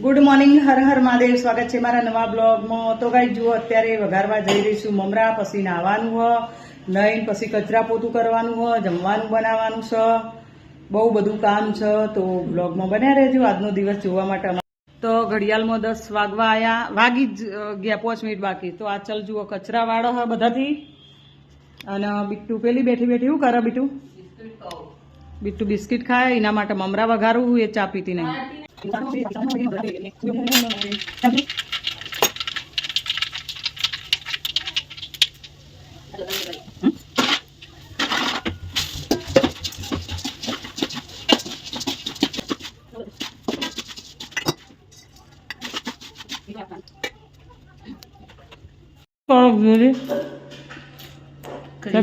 Good morning, Har Har Mahadev. સ્વાગત છે મારા નવા બ્લોગમાં. તો ગાઈ જુઓ, અત્યારે વઘારવા જઈ રહીશું મમરા, પછી નાહવાનું હ, નાહીને પછી કચરા પોતું કરવાનું હ, જમવાનું બનાવવાનું છે, બહુ બધું કામ છે. તો બ્લોગમાં બન્યા રહેજો આજનો દિવસ જોવા માટે. તો ઘડિયાળમાં 10 વાગવા આવ્યા, વાગી જ ગયા, 5 મિનિટ બાકી. તો આ ચાલ જુઓ, કચરા વાળો હ બધાથી. અને બીટુ પેલી બેઠી બેઠી શું કરે? બીટુ બિસ્કિટ ખાય, એના માટે મમરા વઘારું, એ ચા પીતી નહીં.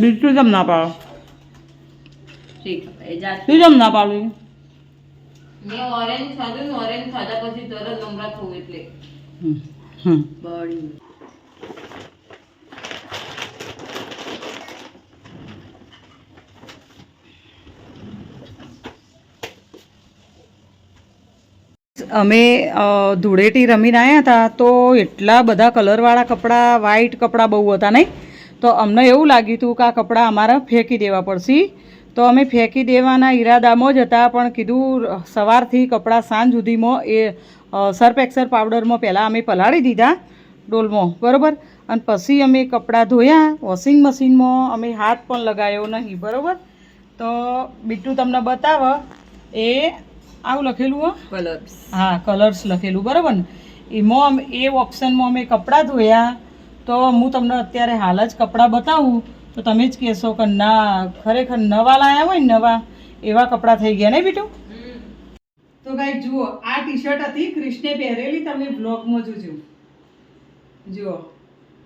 બીજું જમ ના પાડો, જમ ના પાડું. મેં ઓરેન્જ ખાધું ને ઓરેન્જ ખાધા પછી તરત મમરા થવું એટલે બળી. અમે ધૂળેટી રમીને આવ્યા હતા, તો એટલા બધા કલરવાળા કપડાં, વ્હાઈટ કપડાં બહુ હતા નહીં. તો અમને એવું લાગ્યું હતું કે આ કપડાં અમારે ફેંકી દેવા પડશે. તો અમે ફેંકી દેવાના ઈરાદામાં જ હતા, પણ કીધું સવારથી કપડાં સાંજ સુધીમાં એ સર્ફ એક્સલ પાવડરમાં પહેલાં અમે પલાળી દીધા ડોલમાં, બરાબર. અને પછી અમે કપડાં ધોયા વોશિંગ મશીનમાં, અમે હાથ પણ લગાવ્યો નહીં, બરાબર. તો બીટુ તમને બતાવે, એ આવું લખેલું હો, કલર્સ. હા, કલર્સ લખેલું, બરાબર ને. એમાં એ ઓપ્શનમાં અમે કપડાં ધોયા. તો હું તમને અત્યારે હાલ જ કપડાં બતાવું તો તમે જ કહેશો કે ના, ખરેખર નવા લાયા હોય ને, નવા એવા કપડાં થઈ ગયા ને બીટુ. તો ગાઈ જુઓ, આ ટી શર્ટ હતી ક્રિશને પહેરેલી, તમે બ્લોગમાં જોજો. જુઓ,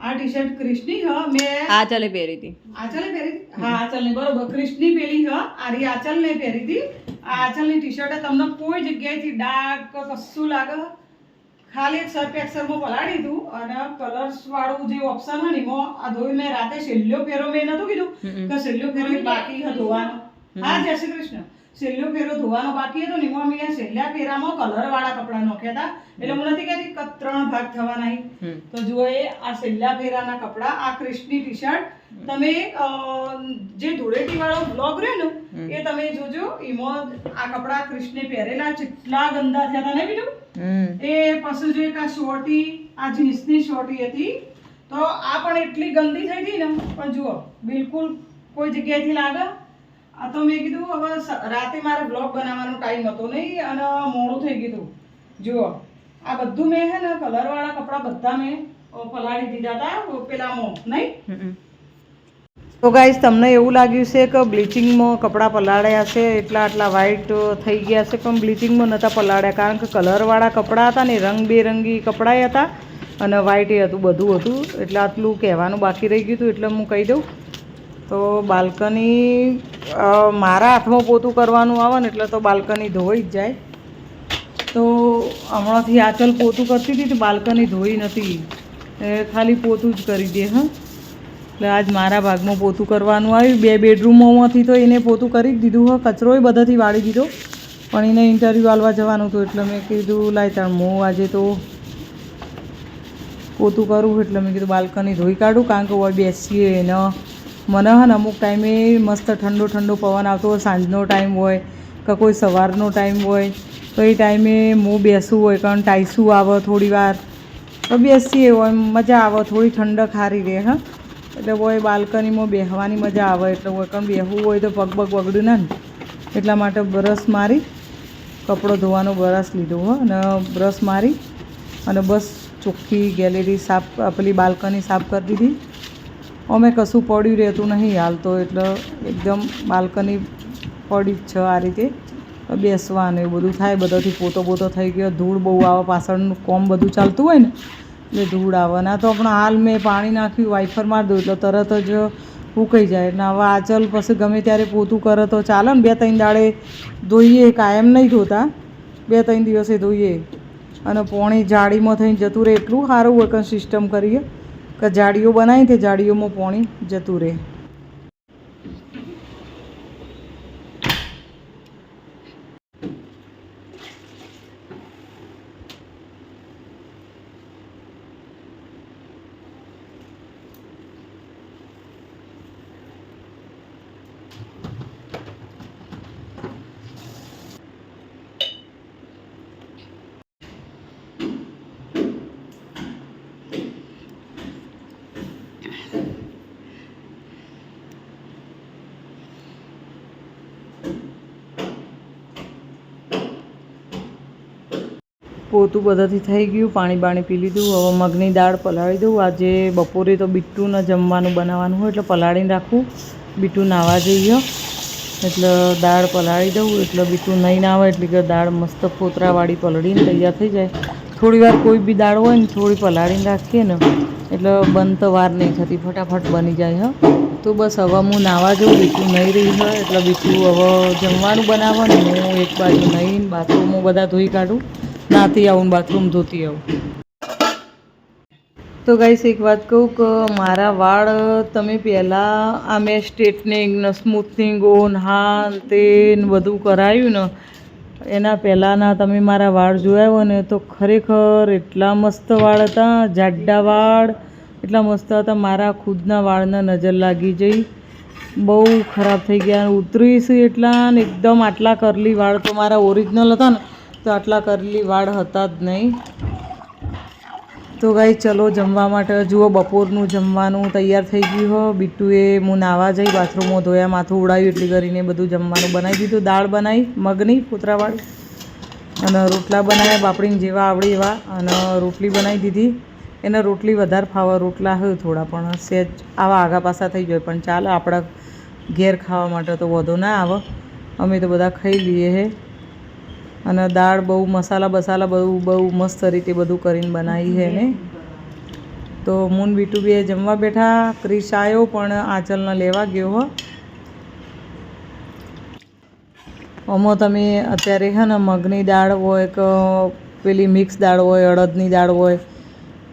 આ ટી શર્ટ ક્રિશની હ, મેં આચલે પહેરી હતી. આચલે પહેરી હતી, હા આચલની, બરોબર. ક્રિશની પેલી હ, આરી આચલને પહેરી હતી. આ આચલની ટી શર્ટ તમને કોઈ જગ્યાએથી ડાઘ કશું લાગે, ખાલી એક સર્ફ એક્સલમાં પલાળી હતું. અને કલર્સ વાળું જે ઓપ્શન હોય ને, એમાં આ ધોઈ મેં રાતે છેલ્લો ફેરો મેં નતું કીધું કે છેલ્લો ફેરો બાકી હતો ધોવાનો. હા, જય શ્રી કૃષ્ણ. છેલ્લો ફેરો ધોવાનો બાકી હતો ને, એમાં અમે છેલ્લા ફેરામાં કલર વાળા કપડા નાખ્યા હતા. એટલે હું નથી કહેતી કે 3 ભાગ થવાના. તો જુઓ, એ આ છેલ્લા ફેરાના કપડા, આ ક્રિશની ટી શર્ટ. તમે જે ધૂળેટી વાળો બ્લોગ રહ્યો ને, એ તમે જોજો. એમાં આ કપડા ક્રિશને પહેરેલા કેટલા ગંદા થયા હતા ને બીજું. એ પછી જો એક આ શોર્ટી, આ જીન્સની શોર્ટી હતી, તો આ પણ એટલી ગંદી થઈ હતી ને. પણ જુઓ, બિલકુલ કોઈ જગ્યાએથી લાગે. આ તો મેં કીધું હવે રાતે મારે બ્લોગ બનાવવાનો ટાઈમ હતો નહીં અને મોડું થઈ ગયું. જુઓ, આ બધું મેં હે ને કલરવાળા કપડાં બધા મેં પલાળી દીધા હતા પેલામાં, નહીં. તો ગાઈસ, તમને એવું લાગ્યું છે કે બ્લીચિંગમાં કપડાં પલાળ્યા છે એટલા આટલા વ્હાઈટ થઈ ગયા છે, પણ બ્લીચિંગમાં નહોતા પલાળ્યા. કારણ કે કલરવાળા કપડાં હતા ને, રંગબેરંગી કપડાં હતા અને વ્હાઈટ હતું, બધું હતું. એટલે આટલું કહેવાનું બાકી રહી ગયું હતું, એટલે હું કહી દઉં. તો બાલ્કની મારા હાથમાં પોતું કરવાનું આવે ને, એટલે તો બાલ્કની ધોઈ જ જાય. તો હમણાંથી આચલ પોતું કરતી હતી તો બાલ્કની ધોઈ નથી, ખાલી પોતું જ કરી દે. હા, એટલે આજ મારા ભાગમાં પોતું કરવાનું આવ્યું. 2 બેડરૂમોમાંથી તો એને પોતું કરી જ દીધું હ, કચરોય બધાથી વાળી દીધો. પણ એને ઇન્ટરવ્યૂ આલવા જવાનું હતું, એટલે મેં કીધું લાય તાણ હું આજે તો પોતું કરું. એટલે મેં કીધું બાલ્કની ધોઈ કાઢું, કારણ કે હવે બેસીએ ને મને હે ને અમુક ટાઈમે મસ્ત ઠંડો ઠંડો પવન આવતો હોય, સાંજનો ટાઈમ હોય કે કોઈ સવારનો ટાઈમ હોય, તો એ ટાઈમે હું બેસવું હોય, કારણ ટાઈસું આવે થોડી વાર તો બેસીએ હોય, મજા આવે, થોડી ઠંડક સારી રહે. હા, એટલે હોય બાલ્કનીમાં બેસવાની મજા આવે. એટલે હોય કારણ બેસવું હોય તો પગ પગ બગડ્યું ના ને, એટલા માટે બ્રશ મારી, કપડો ધોવાનો બ્રશ લીધો હો, અને બ્રશ મારી અને બસ ચોખ્ખી ગેલેરી સાફ, પેલી બાલ્કની સાફ કરી દીધી. અમે કશું પડ્યું રહેતું નહીં હાલ તો, એટલે એકદમ બાલ્કની પડી જ છે. આ રીતે બેસવાનું એવું બધું થાય. બધાથી પોતો પોતો થઈ ગયો, ધૂળ બહુ આવે, પાછળનું કોમ બધું ચાલતું હોય ને એટલે ધૂળ આવે. ના તો પણ હાલ મેં પાણી નાખ્યું, વાઇફર મારી દઉં એટલે તરત જ ઉકાઈ જાય. એટલે હવે આચલ પછી ગમે ત્યારે પોતું કરે તો ચાલે ને. 2-3 દાડે ધોઈએ, કાયમ નહીં ધોતા, 2-3 દિવસે ધોઈએ. અને પોણી જાળીમાં થઈને જતું રહે એટલું સારું હોય કે સિસ્ટમ કરીએ કે જાળીઓ બનાવી તે જાળીઓમાં પાણી જતું રહે. પોતું બધાથી થઈ ગયું, પાણી બાણી પી લીધું. હવે મગની દાળ પલાળી દઉં. આજે બપોરે તો બીટુને જમવાનું બનાવવાનું હોય એટલે પલાળીને રાખું. બીટુ નાહવા જઈએ એટલે દાળ પલાળી દઉં, એટલે બીટુ નહીં ના આવે એટલે કે દાળ મસ્ત ફોતરાવાળી પલળીને તૈયાર થઈ જાય. થોડી વાર કોઈ બી દાળ હોય ને થોડી પલાળીને રાખીએ ને એટલે બંધ તો વાર નહીં થતી, ફટાફટ બની જાય. તો બસ હવે હું નાહવા જાઉં, બીટુ નહીં રહી હોય એટલે બીટુ હવે જમવાનું બનાવવાનું. હું એક બાજુ નહીં બાથરૂમો બધા ધોઈ કાઢું, નાહતી આવું બાથરૂમ ધોતી આવું. તો ગાઈસ એક વાત કહું કે મારા વાળ તમે પહેલાં આ મેં સ્ટ્રેટનિંગ ને સ્મૂથનિંગ ઓન હા તે બધું કરાવ્યું ને એના પહેલાંના તમે મારા વાળ જોયા હોય ને તો ખરેખર એટલા મસ્ત વાળ હતા, જાડા વાળ એટલા મસ્ત હતા. મારા ખુદના વાળને નજર લાગી જઈ, બહુ ખરાબ થઈ ગયા. ઉતરીશ એટલા ને એકદમ આટલા કરલી વાળ તો મારા ઓરિજિનલ હતા ને તો આટલા કરલી વાળ હતા જ નહીં. તો ગાઈ ચલો જમવા માટે જુઓ બપોરનું જમવાનું તૈયાર થઈ ગયું હો. બીટુએ હું નાહવા જઈ બાથરૂમમાં ધોયા, માથું ઉડાવ્યું એટલી કરીને બધું જમવાનું બનાવી દીધું. દાળ બનાવી મગની ફોતરાવાળી અને રોટલા બનાવ્યા બાપડીને જેવા આવડે એવા, અને રોટલી બનાવી દીધી. એને રોટલી વધારે ફાવે, રોટલા હોય થોડા પણ સહેજ આવા આગા પાછા થઈ જાય પણ ચાલે, આપણા ઘેર ખાવા માટે તો વધુ ના આવે. અમે તો બધા ખાઈ લઈએ હે. અને દાળ બહુ મસાલા બસાલા બહુ મસ્ત રીતે બધું કરીને બનાવી છે ને. તો મૂન બીટુ બે જમવા બેઠા. ક્રિશ આવ્યો પણ આંચલને લેવા ગયો હો. આમાં તમે અત્યારે છે ને મગની દાળ હોય કે પેલી મિક્સ દાળ હોય, અડદની દાળ હોય,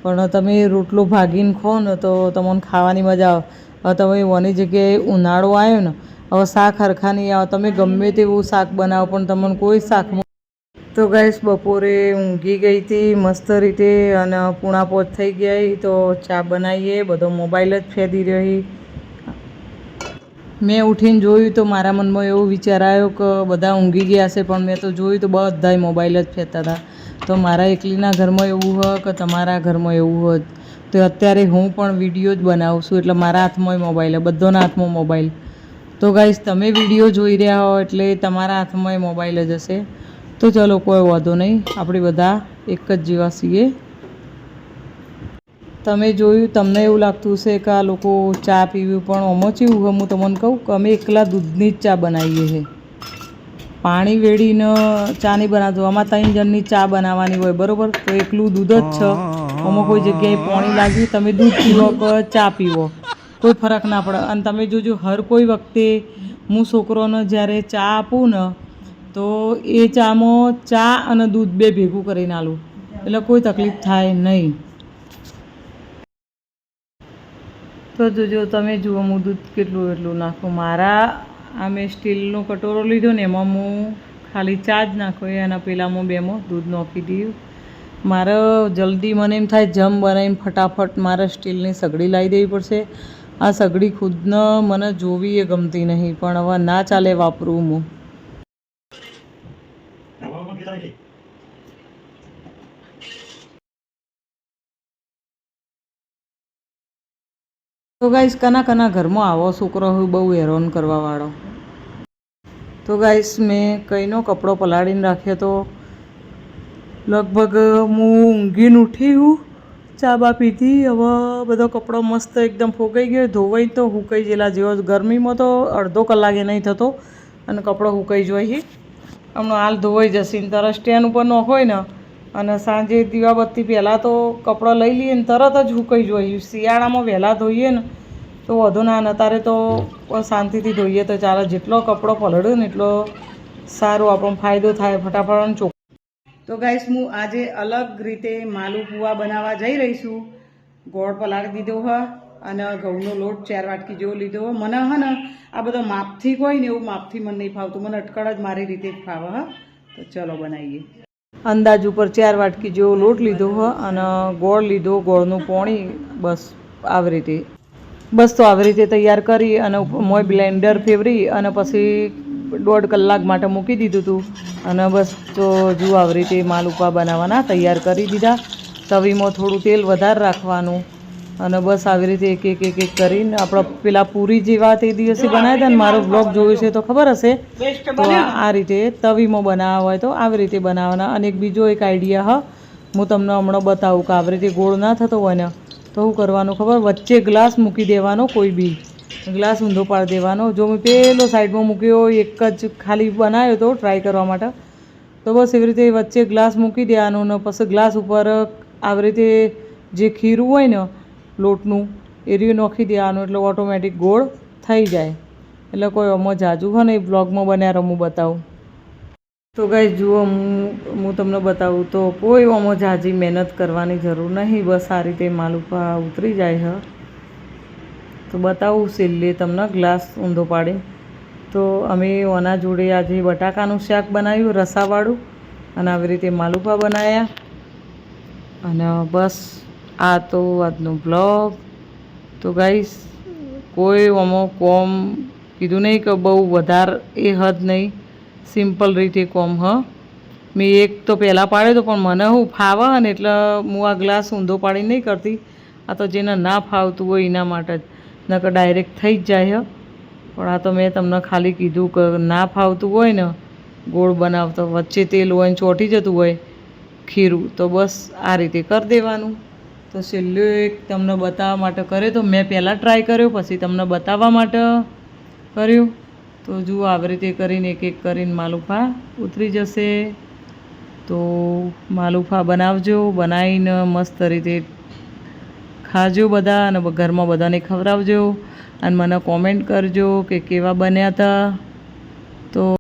પણ તમે રોટલો ભાગીને ખો ને તો તમને ખાવાની મજા આવે. હવે તમે ઓની જગ્યાએ ઉનાળો આવ્યો ને, હવે શાક હરખા નહીં આવે, તમે ગમે તેવું શાક બનાવો પણ તમને કોઈ શાકમાં. તો ગાઈસ બપોરે ઊંઘી ગઈ હતી મસ્ત રીતે અને પૂણા પોચ થઈ ગયા. તો ચા બનાવીએ, બધો મોબાઈલ જ ફેદી રહી. મેં ઉઠીને જોયું તો મારા મનમાં એવો વિચાર આવ્યો કે બધા ઊંઘી ગયા હશે, પણ મેં તો જોયું તો બધાય મોબાઈલ જ ફેરતા હતા. તો મારા એકલીના ઘરમાં એવું હોય કે તમારા ઘરમાં એવું હોય તો અત્યારે હું પણ વિડીયો જ બનાવું છું એટલે મારા હાથમાં મોબાઈલ, બધાના હાથમાં મોબાઈલ. તો ગાઈસ તમે વિડીયો જોઈ રહ્યા હો એટલે તમારા હાથમાં મોબાઈલ જ હશે. તો ચલો કોઈ વાંધો નહીં, આપણે બધા એક જ જેવા છીએ. તમે જોયું તમને એવું લાગતું હશે કે આ લોકો ચા પીવી, પણ આમાં કેવું હું તમને કહું કે અમે એકલા દૂધની જ ચા બનાવીએ છીએ. પાણી વેડીને ચા નહીં બનાવતું. આમાં 3 જણની ચા બનાવવાની હોય બરાબર, તો એકલું દૂધ જ છે. આમાં કોઈ જગ્યાએ પાણી લાગ્યું, તમે દૂધ પીવો કે ચા પીવો કોઈ ફરક ના પડે. અને તમે જોજો હર કોઈ વખતે હું છોકરોને જ્યારે ચા આપું ને તો એ ચામાં ચા અને દૂધ બે ભેગું કરીને આલું એટલે કોઈ તકલીફ થાય નહીં. તો જોજો તમે જુઓ હું દૂધ કેટલું એટલું નાખું. મારા આ મેં સ્ટીલનો કટોરો લીધો ને એમાં હું ખાલી ચા જ નાખું અને પેલામાં બેમાં દૂધ નાખી દઉં. મારે જલ્દી મને એમ થાય જમ બનાવીને ફટાફટ મારે સ્ટીલની સગડી લાવી દેવી પડશે. આ સગડી ખુદને મને જોવી એ ગમતી નહીં, પણ હવે ના ચાલે વાપરું હું. તો ગાઈસ કના ઘરમાં આવો છોકરો હોય બહુ હેરાન કરવાવાળો. તો ગાઈસ મેં કઈનો કપડો પલાળીને રાખ્યો તો લગભગ હું ઊંઘીને ઉઠી હું, ચા બા પીધી. હવે બધો કપડો મસ્ત એકદમ ફોકાઈ ગયો, ધોવાઈ તો હુકાઈ ગયેલા જેવો. ગરમીમાં તો અડધો કલાકે નહીં થતો અને કપડો હુકાઈ જોઈએ. હમણાં હાલ ધોવાઈ જશે ને તરત સ્ટેન્ડ ઉપર ન હોય ને, અને સાંજે દીવાબત્તી પહેલાં તો કપડાં લઈ લઈએ ને તરત જ હુકાઈ જોઈએ. શિયાળામાં વહેલા ધોઈએ ને તો વધુ ના, અત્યારે તો શાંતિથી ધોઈએ તો ચાલે. જેટલો કપડો પલળ્યો ને એટલો સારો આપણને ફાયદો થાય, ફટાફટ ચોખ્ખો. તો ગાઈસ હું આજે અલગ રીતે માલુપુઆ બનાવવા જઈ રહી છું. ગોળ પલાળી દીધો હ અને ઘઉંનો લોટ 4 વાટકી જેવો લીધો હ. મને હે ને આ બધો માપથી હોય ને એવું માપથી મને નહીં ફાવતું, મને અટકળ જ મારી રીતે જ ફાવે. હા તો ચલો બનાવીએ. અંદાજ ઉપર 4 વાટકી જેવો લોટ લીધો હ અને ગોળ લીધો, ગોળનું પાણી બસ આવી રીતે. બસ તો આવી રીતે તૈયાર કરી અને મોય બ્લેન્ડર ફેવરી અને પછી 1.5 કલાક માટે મૂકી દીધું હતું. અને બસ તો જુઓ આવી રીતે માલુપા બનાવવાના તૈયાર કરી દીધા. તવીમાં થોડું તેલ વધારે રાખવાનું અને બસ આવી રીતે એક એક કરીને આપણે પેલા પૂરી જેવા તે દિવસે બનાવ્યા હતા ને, મારો બ્લોગ જોયો છે તો ખબર હશે. તો આ રીતે તવીમાં બનાવવા હોય તો આવી રીતે બનાવવાના. અને એક બીજો એક આઈડિયા હ હું તમને હમણાં બતાવું કે આવી રીતે ગોળ ના થતો હોય ને તો શું કરવાનું ખબર, વચ્ચે ગ્લાસ મૂકી દેવાનો, કોઈ બી ગ્લાસ ઊંધો પાડી દેવાનો. જો મેં પેલો સાઈડમાં મૂક્યો એક જ ખાલી બનાવ્યો હતો ટ્રાય કરવા માટે, તો બસ એવી રીતે વચ્ચે ગ્લાસ મૂકી દેવાનો ને પછી ગ્લાસ ઉપર આવી રીતે જે ખીરું હોય ને લોટનું એ રહ્યું નાખી દેવાનું, એટલે ઓટોમેટિક ગોળ થઈ જાય. એટલે કોઈ આમાં જાજુ હોય ને એ બ્લોગમાં બન્યા રહું બતાવું. તો ગાઈસ જુઓ, હું તમને બતાવું તો કોઈ આમાં જાજી મહેનત કરવાની જરૂર નહીં, બસ આ રીતે માલુપા ઉતરી જાય છે. તો બતાવું છેલ્લે તમને ગ્લાસ ઊંધો પાડીને. તો અમે ઓના જોડે આજે બટાકાનું શાક બનાવ્યું રસાવાળું, અને આવી રીતે માલુપા બનાવ્યા. અને બસ આ તો આજનો બ્લોગ. તો ગાઈસ કોઈ આમાં કોમ કીધું નહીં કે બહુ વધારે એ હદ નહીં, સિમ્પલ રીતે કોમ મેં એક તો પહેલાં પાડ્યો તો પણ મને હું ફાવે ને એટલે હું આ ગ્લાસ ઊંધો પાડીને નહીં કરતી. આ તો જેને ના ફાવતું હોય એના માટે જ, નકર ડાયરેક્ટ થઈ જ જાય પણ આ તો મેં તમને ખાલી કીધું કે ના ફાવતું હોય ને ગોળ બનાવતો, વચ્ચે તેલ હોય ને ચોંટી જતું હોય ખીરું, તો બસ આ રીતે કરી દેવાનું. તો છેલ્લું એક તમને બતાવવા માટે કર્યો, તો મેં પહેલાં ટ્રાય કર્યો પછી તમને બતાવવા માટે કર્યું. તો જુઓ આવી રીતે કરીને એક એક કરીને માલુફા ઉતરી જશે. તો માલુફા બનાવજો, બનાવીને મસ્ત રીતે ખાજો બધા, અને ઘરમાં બધાને ખવડાવજો, અને મને કોમેન્ટ કરજો કે કેવા બન્યા હતા. તો